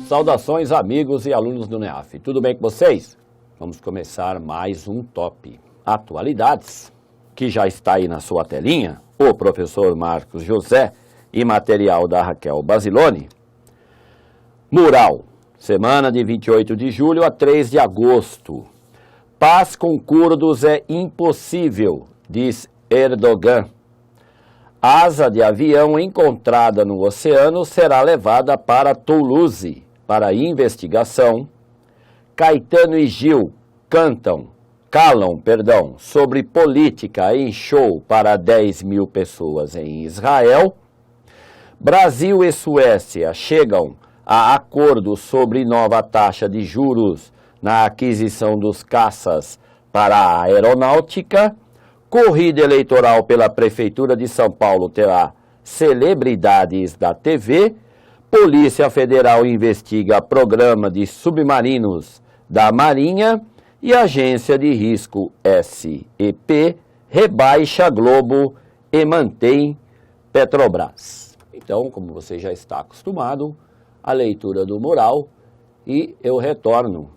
Saudações amigos e alunos do NEAF, tudo bem com vocês? Vamos começar mais um Top Atualidades, que já está aí na sua telinha, o professor Marcos José e material da Raquel Basilone. Mural, semana de 28 de julho a 3 de agosto. Paz com curdos é impossível, diz Erdogan. Asa de avião encontrada no oceano será levada para Toulouse para investigação. Caetano e Gil calam sobre política em show para 10 mil pessoas em Israel. Brasil e Suécia chegam a acordo sobre nova taxa de juros na aquisição dos caças para a aeronáutica. Corrida eleitoral pela Prefeitura de São Paulo terá celebridades da TV. Polícia Federal investiga programa de submarinos da Marinha. E a Agência de Risco SEP rebaixa Globo e mantém Petrobras. Então, como você já está acostumado, a leitura do mural, e eu retorno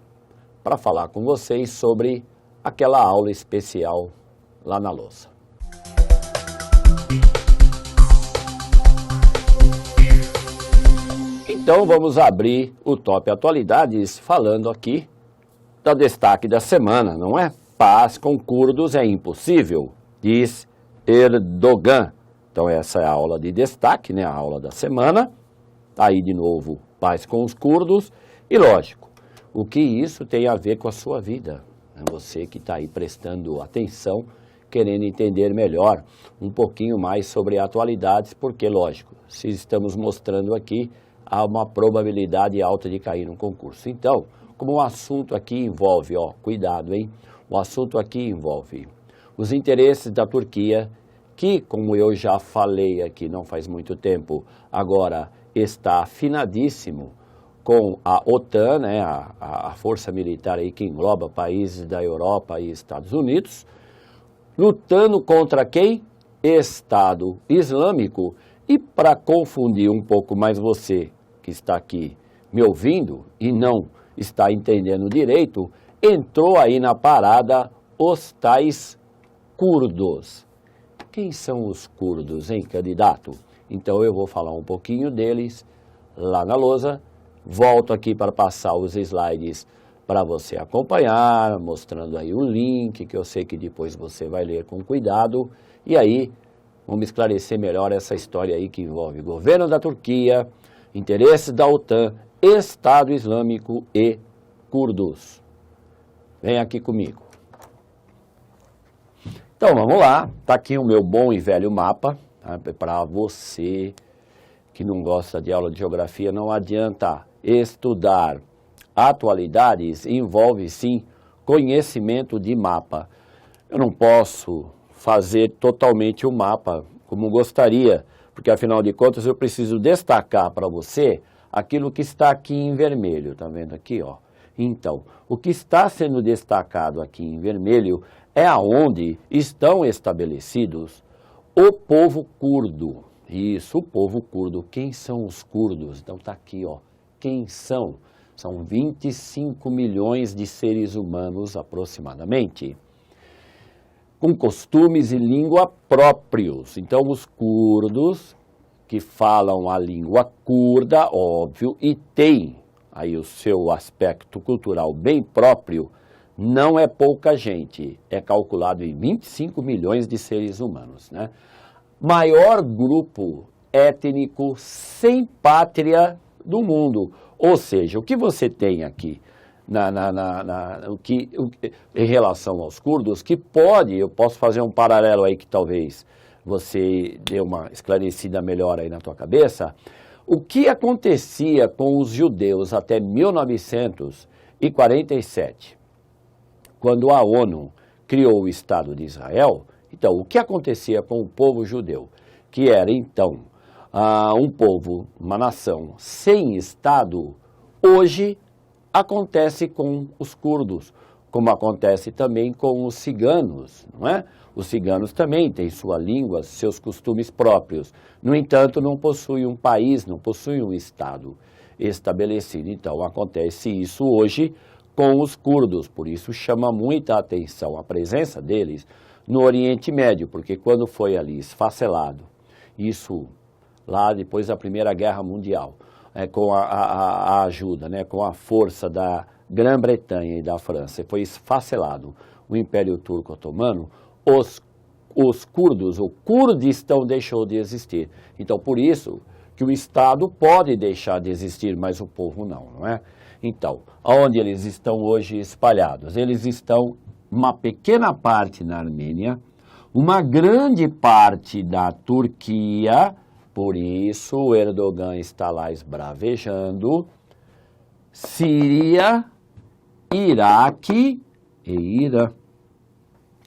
para falar com vocês sobre aquela aula especial lá na lousa. Então vamos abrir o Top Atualidades falando aqui da destaque da semana, não é? Paz com curdos é impossível, diz Erdogan. Então essa é a aula de destaque, né? A aula da semana. Aí de novo, paz com os curdos. E lógico, o que isso tem a ver com a sua vida? Você que está aí prestando atenção, querendo entender melhor, um pouquinho mais sobre atualidades, porque, lógico, se estamos mostrando aqui, há uma probabilidade alta de cair no concurso. Então, como o assunto aqui envolve, cuidado, hein? O assunto aqui envolve os interesses da Turquia, que, como eu já falei aqui não faz muito tempo, agora está afinadíssimo com a OTAN, né? A força militar aí que engloba países da Europa e Estados Unidos, lutando contra quem? Estado Islâmico. E para confundir um pouco mais você que está aqui me ouvindo e não está entendendo direito, entrou aí na parada os tais curdos. Quem são os curdos, hein, candidato? Então eu vou falar um pouquinho deles lá na lousa. Volto aqui para passar os slides para você acompanhar, mostrando aí o link, que eu sei que depois você vai ler com cuidado. E aí, vamos esclarecer melhor essa história aí que envolve governo da Turquia, interesses da OTAN, Estado Islâmico e curdos. Vem aqui comigo. Então, vamos lá. Está aqui o meu bom e velho mapa. Tá? Para você que não gosta de aula de geografia, não adianta estudar. Atualidades envolve, sim, conhecimento de mapa. Eu não posso fazer totalmente o mapa como gostaria, porque, afinal de contas, eu preciso destacar para você aquilo que está aqui em vermelho. Tá vendo aqui, ó? Então, o que está sendo destacado aqui em vermelho é aonde estão estabelecidos o povo curdo. Isso, o povo curdo. Quem são os curdos? Então, tá aqui, ó. Quem são? São 25 milhões de seres humanos, aproximadamente, com costumes e língua próprios. Então, os curdos, que falam a língua curda, óbvio, e tem aí o seu aspecto cultural bem próprio, não é pouca gente. É calculado em 25 milhões de seres humanos, né? Maior grupo étnico sem pátria do mundo. Ou seja, o que você tem aqui em relação aos curdos, que eu posso fazer um paralelo aí que talvez você dê uma esclarecida melhor aí na tua cabeça. O que acontecia com os judeus até 1947, quando a ONU criou o Estado de Israel? Então, o que acontecia com o povo judeu, que era então um povo, uma nação sem Estado, hoje acontece com os curdos, como acontece também com os ciganos, não é? Os ciganos também têm sua língua, seus costumes próprios. No entanto, não possuem um país, não possuem um Estado. estabelecido. Então, acontece isso hoje com os curdos, por isso chama muita atenção a presença deles no Oriente Médio, porque quando foi ali esfacelado, isso lá depois da Primeira Guerra Mundial, com a ajuda, com a força da Grã-Bretanha e da França, foi esfacelado o Império Turco Otomano, os curdos, o Kurdistão deixou de existir. Então, por isso que o Estado pode deixar de existir, mas o povo não é? Então, onde eles estão hoje espalhados? Eles estão uma pequena parte na Armênia, uma grande parte da Turquia, por isso o Erdogan está lá esbravejando, Síria, Iraque e Irã.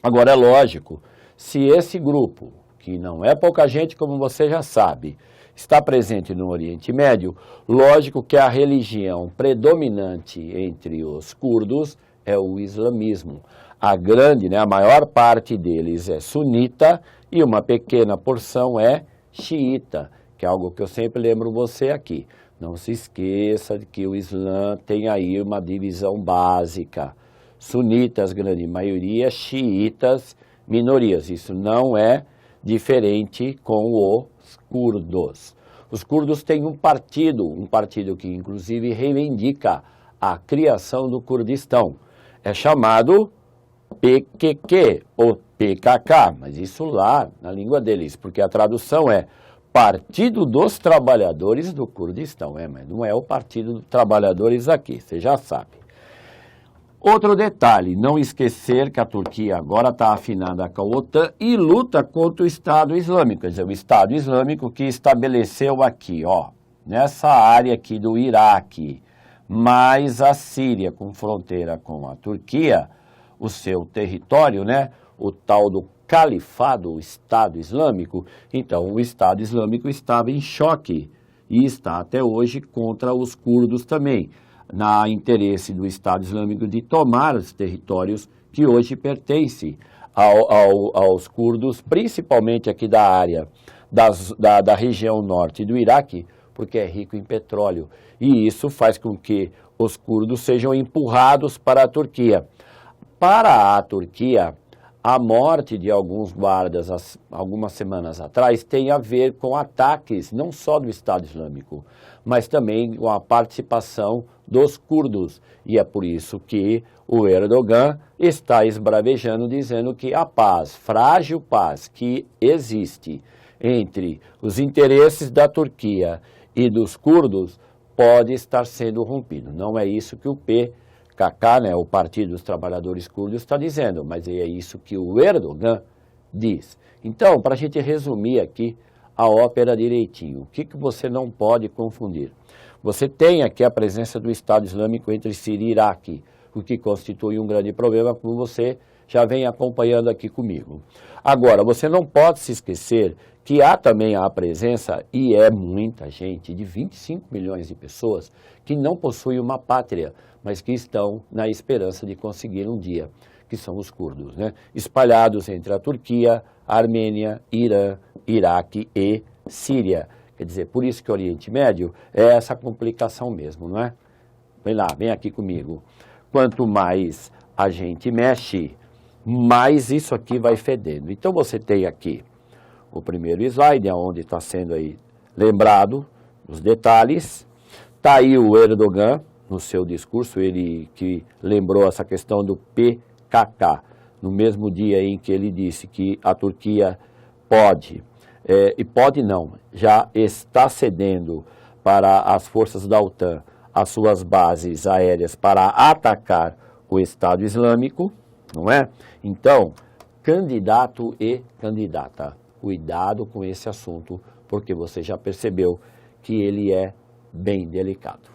Agora, é lógico, se esse grupo, que não é pouca gente, como você já sabe, está presente no Oriente Médio, lógico que a religião predominante entre os curdos é o islamismo. A maior parte deles é sunita e uma pequena porção é xiita, que é algo que eu sempre lembro você aqui. Não se esqueça de que o Islã tem aí uma divisão básica. Sunitas, grande maioria, xiitas, minorias. Isso não é diferente com os curdos. Os curdos têm um partido que inclusive reivindica a criação do Kurdistão. É chamado PKK ou PKK, mas isso lá na língua deles, porque a tradução é Partido dos Trabalhadores do Kurdistão, mas não é o Partido dos Trabalhadores aqui, você já sabe. Outro detalhe, não esquecer que a Turquia agora está afinada com a OTAN e luta contra o Estado Islâmico, quer dizer, o Estado Islâmico que estabeleceu aqui, nessa área aqui do Iraque, mais a Síria com fronteira com a Turquia, o seu território, o tal do Califado, o Estado Islâmico. Então, o Estado Islâmico estava em choque e está até hoje contra os curdos também, na interesse do Estado Islâmico de tomar os territórios que hoje pertencem aos curdos, principalmente aqui da área da região norte do Iraque, porque é rico em petróleo. E isso faz com que os curdos sejam empurrados para a Turquia. Para a Turquia, a morte de alguns guardas algumas semanas atrás tem a ver com ataques não só do Estado Islâmico, mas também com a participação dos curdos. E é por isso que o Erdogan está esbravejando, dizendo que a paz, frágil paz que existe entre os interesses da Turquia e dos curdos, pode estar sendo rompido. Não é isso que o PKK, o Partido dos Trabalhadores Curdos, está dizendo, mas é isso que o Erdogan diz. Então, para a gente resumir aqui a ópera direitinho, o que você não pode confundir? Você tem aqui a presença do Estado Islâmico entre Síria e Iraque, o que constitui um grande problema, como você já vem acompanhando aqui comigo. Agora, você não pode se esquecer que há também a presença, e é muita gente, de 25 milhões de pessoas que não possuem uma pátria, mas que estão na esperança de conseguir um dia, que são os curdos, espalhados entre a Turquia, a Armênia, Irã, Iraque e Síria. Quer dizer, por isso que o Oriente Médio é essa complicação mesmo, não é? Vem lá, vem aqui comigo. Quanto mais a gente mexe, mais isso aqui vai fedendo. Então você tem aqui o primeiro slide, onde está sendo aí lembrado os detalhes. Está aí o Erdogan, no seu discurso, ele que lembrou essa questão do PKK, no mesmo dia em que ele disse que a Turquia pode, e pode não, já está cedendo para as forças da OTAN as suas bases aéreas para atacar o Estado Islâmico, não é? Então, candidato e candidata, cuidado com esse assunto, porque você já percebeu que ele é bem delicado.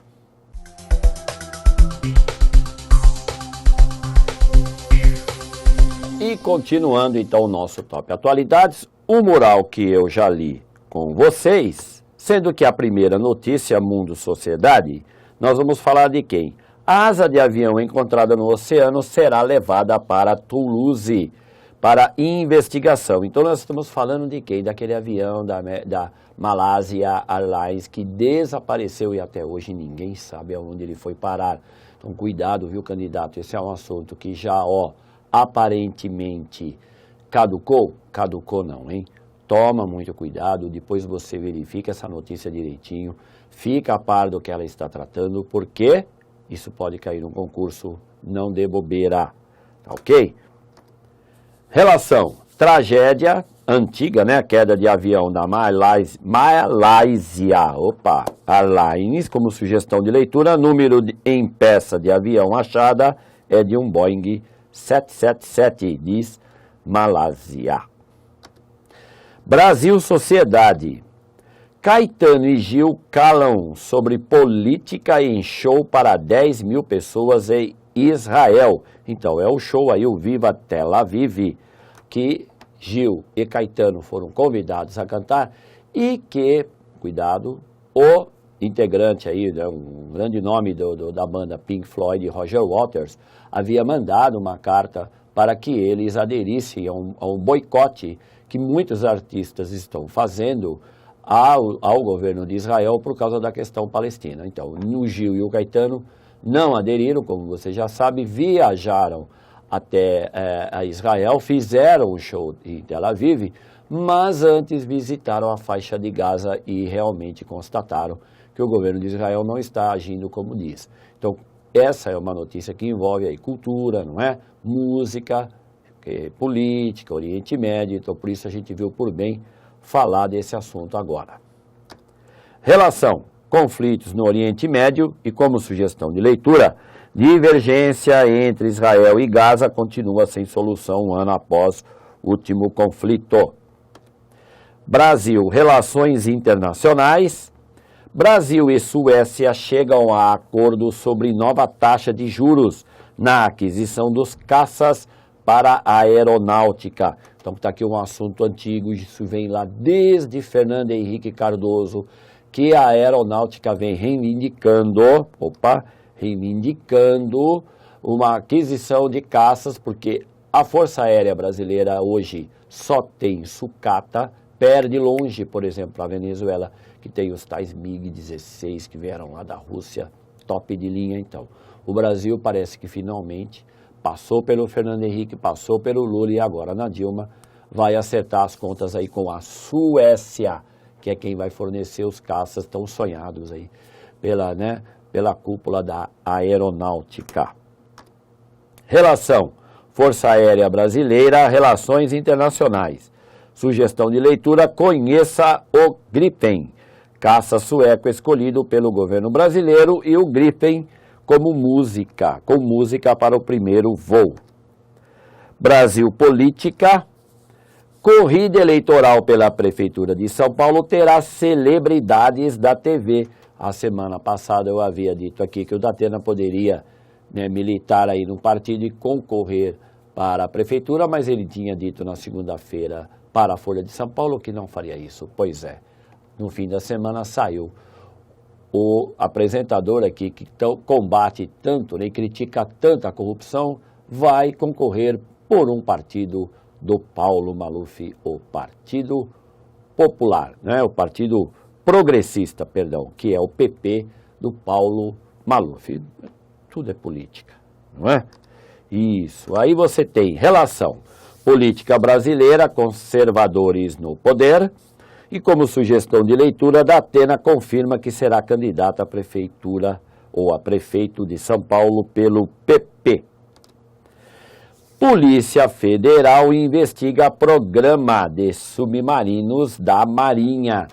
E continuando então o nosso Top Atualidades, o mural que eu já li com vocês, sendo que a primeira notícia, Mundo Sociedade, nós vamos falar de quem? A asa de avião encontrada no oceano será levada para Toulouse, para investigação. Então nós estamos falando de quem? Daquele avião da Malaysia Airlines que desapareceu e até hoje ninguém sabe aonde ele foi parar. Então cuidado, viu, candidato? Esse é um assunto que já, aparentemente caducou? Caducou não, hein? Toma muito cuidado, depois você verifica essa notícia direitinho, fica a par do que ela está tratando, porque isso pode cair num concurso, não dê bobeira, tá ok? Relação, tragédia antiga, né? Queda de avião da Malaysia Airlines, como sugestão de leitura, número em peça de avião achada é de um Boeing 777, diz Malásia. Brasil Sociedade. Caetano e Gil calam sobre política em show para 10 mil pessoas em Israel. Então, é o show aí, o Viva Tel Aviv, que Gil e Caetano foram convidados a cantar e que, cuidado, o integrante aí, um grande nome da banda Pink Floyd, Roger Waters, havia mandado uma carta para que eles aderissem a um boicote que muitos artistas estão fazendo ao governo de Israel por causa da questão palestina. Então, o Gil e o Caetano não aderiram, como você já sabe, viajaram até a Israel, fizeram um show em Tel Aviv, mas antes visitaram a faixa de Gaza e realmente constataram que o governo de Israel não está agindo como diz. Então, essa é uma notícia que envolve aí cultura, não é? Música, política, Oriente Médio, então por isso a gente viu por bem falar desse assunto agora. Relação, conflitos no Oriente Médio e como sugestão de leitura, divergência entre Israel e Gaza continua sem solução um ano após o último conflito. Brasil, relações internacionais. Brasil e Suécia chegam a acordo sobre nova taxa de juros na aquisição dos caças para a aeronáutica. Então está aqui um assunto antigo, isso vem lá desde Fernando Henrique Cardoso, que a aeronáutica vem reivindicando uma aquisição de caças, porque a Força Aérea Brasileira hoje só tem sucata, perde longe, por exemplo, a Venezuela, que tem os tais MiG-16 que vieram lá da Rússia, top de linha. Então, o Brasil parece que finalmente passou pelo Fernando Henrique, passou pelo Lula e agora na Dilma vai acertar as contas aí com a Suécia, que é quem vai fornecer os caças tão sonhados aí pela cúpula da aeronáutica. Relação, Força Aérea Brasileira, relações internacionais. Sugestão de leitura, conheça o Gripen, caça sueco escolhido pelo governo brasileiro e o Gripen com música para o primeiro voo. Brasil Política. Corrida eleitoral pela Prefeitura de São Paulo terá celebridades da TV. A semana passada eu havia dito aqui que o Datena poderia militar aí no partido e concorrer para a Prefeitura, mas ele tinha dito na segunda-feira para a Folha de São Paulo que não faria isso. Pois é, no fim da semana saiu o apresentador aqui que combate tanto e critica tanto a corrupção, vai concorrer por um partido do Paulo Maluf, o Partido Popular, o Partido Progressista, perdão, que é o PP do Paulo Maluf. Tudo é política, não é? Isso, aí você tem relação política brasileira, conservadores no poder. E como sugestão de leitura, Datena confirma que será candidata à prefeitura ou a prefeito de São Paulo pelo PP. Polícia Federal investiga programa de submarinos da Marinha.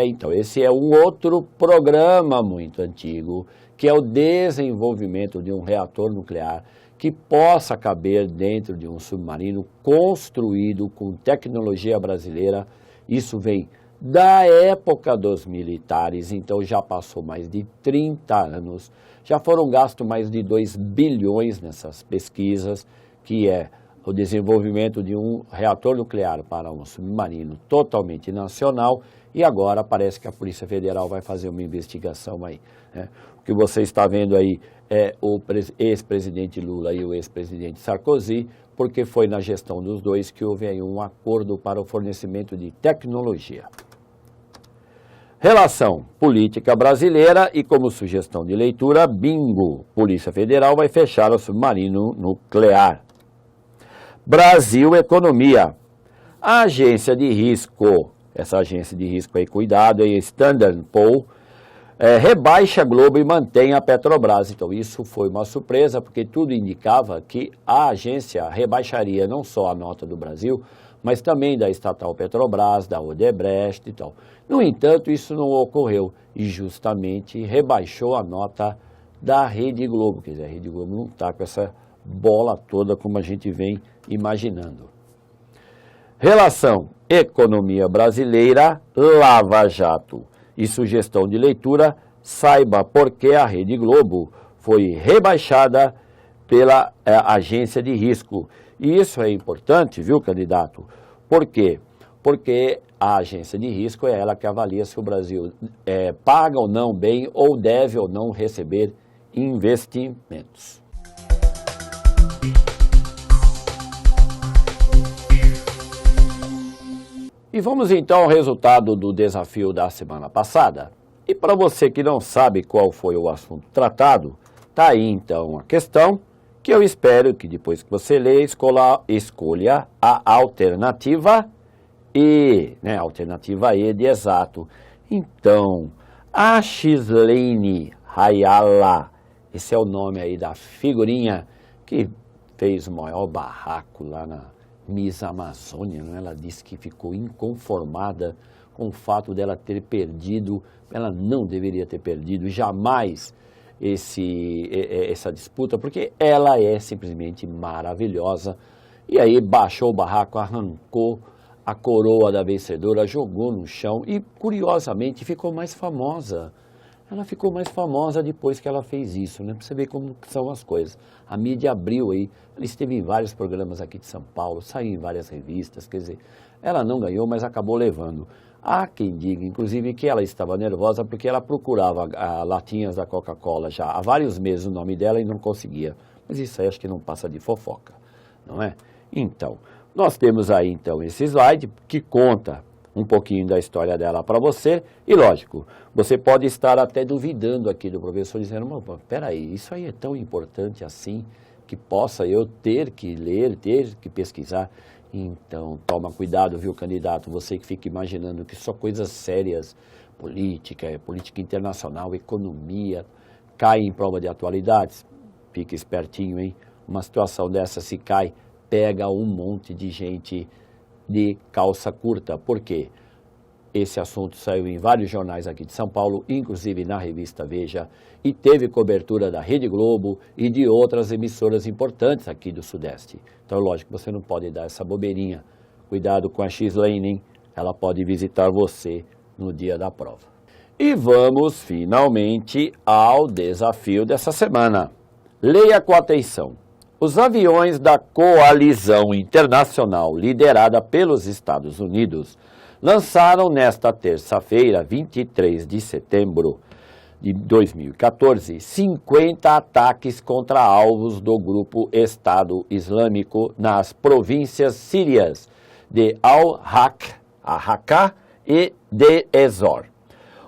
Então esse é um outro programa muito antigo, que é o desenvolvimento de um reator nuclear que possa caber dentro de um submarino construído com tecnologia brasileira. Isso vem da época dos militares, então já passou mais de 30 anos, já foram gastos mais de 2 bilhões nessas pesquisas, que é o desenvolvimento de um reator nuclear para um submarino totalmente nacional e agora parece que a Polícia Federal vai fazer uma investigação aí. Né? O que você está vendo aí é o ex-presidente Lula e o ex-presidente Sarkozy, porque foi na gestão dos dois que houve aí um acordo para o fornecimento de tecnologia. Relação política brasileira e como sugestão de leitura, bingo, Polícia Federal vai fechar o submarino nuclear. Brasil Economia, a agência de risco, essa agência de risco aí, cuidado, aí, Standard & Poor's, rebaixa a Globo e mantém a Petrobras. Então isso foi uma surpresa, porque tudo indicava que a agência rebaixaria não só a nota do Brasil, mas também da estatal Petrobras, da Odebrecht e tal. No entanto, isso não ocorreu e justamente rebaixou a nota da Rede Globo. Quer dizer, a Rede Globo não está com essa bola toda como a gente vem imaginando. Relação economia brasileira, Lava Jato. E sugestão de leitura, saiba por que a Rede Globo foi rebaixada pela agência de risco. E isso é importante, viu, candidato? Por quê? Porque a agência de risco é ela que avalia se o Brasil paga ou não bem ou deve ou não receber investimentos. E vamos então ao resultado do desafio da semana passada. E para você que não sabe qual foi o assunto tratado, tá aí então a questão que eu espero que depois que você ler, escolha a alternativa E, né? Alternativa E de exato. Então, a Gislaine Hayala, esse é o nome aí da figurinha que fez o maior barraco lá na Miss Amazônia, né? Ela disse que ficou inconformada com o fato dela ter perdido, ela não deveria ter perdido jamais essa disputa, porque ela é simplesmente maravilhosa. E aí baixou o barraco, arrancou a coroa da vencedora, jogou no chão e, curiosamente, ficou mais famosa. Ela ficou mais famosa depois que ela fez isso, né? Pra você ver como são as coisas. A mídia abriu aí, ela esteve em vários programas aqui de São Paulo, saiu em várias revistas, quer dizer, ela não ganhou, mas acabou levando. Há quem diga, inclusive, que ela estava nervosa porque ela procurava latinhas da Coca-Cola já há vários meses o nome dela e não conseguia. Mas isso aí acho que não passa de fofoca, não é? Então, nós temos aí então esse slide que conta um pouquinho da história dela para você. E lógico, você pode estar até duvidando aqui do professor, dizendo, mas peraí, isso aí é tão importante assim que possa eu ter que ler, ter que pesquisar. Então, toma cuidado, viu, candidato? Você que fica imaginando que só coisas sérias, política internacional, economia, caem em prova de atualidades. Fica espertinho, hein? Uma situação dessa se cai, pega um monte de gente de calça curta. Por quê? Esse assunto saiu em vários jornais aqui de São Paulo, inclusive na revista Veja, e teve cobertura da Rede Globo e de outras emissoras importantes aqui do Sudeste. Então, lógico, você não pode dar essa bobeirinha. Cuidado com a Gislaine, hein? Ela pode visitar você no dia da prova. E vamos, finalmente, ao desafio dessa semana. Leia com atenção. Os aviões da coalizão internacional liderada pelos Estados Unidos lançaram nesta terça-feira, 23 de setembro de 2014, 50 ataques contra alvos do grupo Estado Islâmico nas províncias sírias de Al-Raqqa e de Ezor,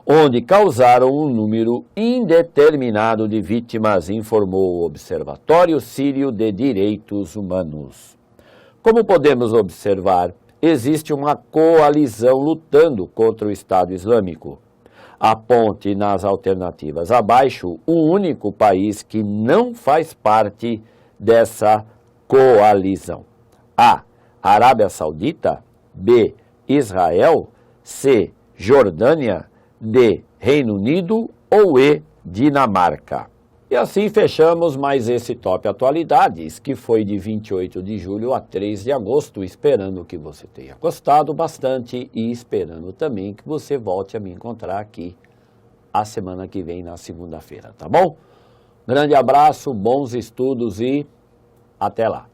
onde causaram um número indeterminado de vítimas, informou o Observatório Sírio de Direitos Humanos. Como podemos observar, existe uma coalizão lutando contra o Estado Islâmico. Aponte nas alternativas abaixo o único país que não faz parte dessa coalizão. A. Arábia Saudita. B. Israel. C. Jordânia. D. Reino Unido. Ou E. Dinamarca. E assim fechamos mais esse Top Atualidades, que foi de 28 de julho a 3 de agosto, esperando que você tenha gostado bastante e esperando também que você volte a me encontrar aqui a semana que vem, na segunda-feira, tá bom? Grande abraço, bons estudos e até lá!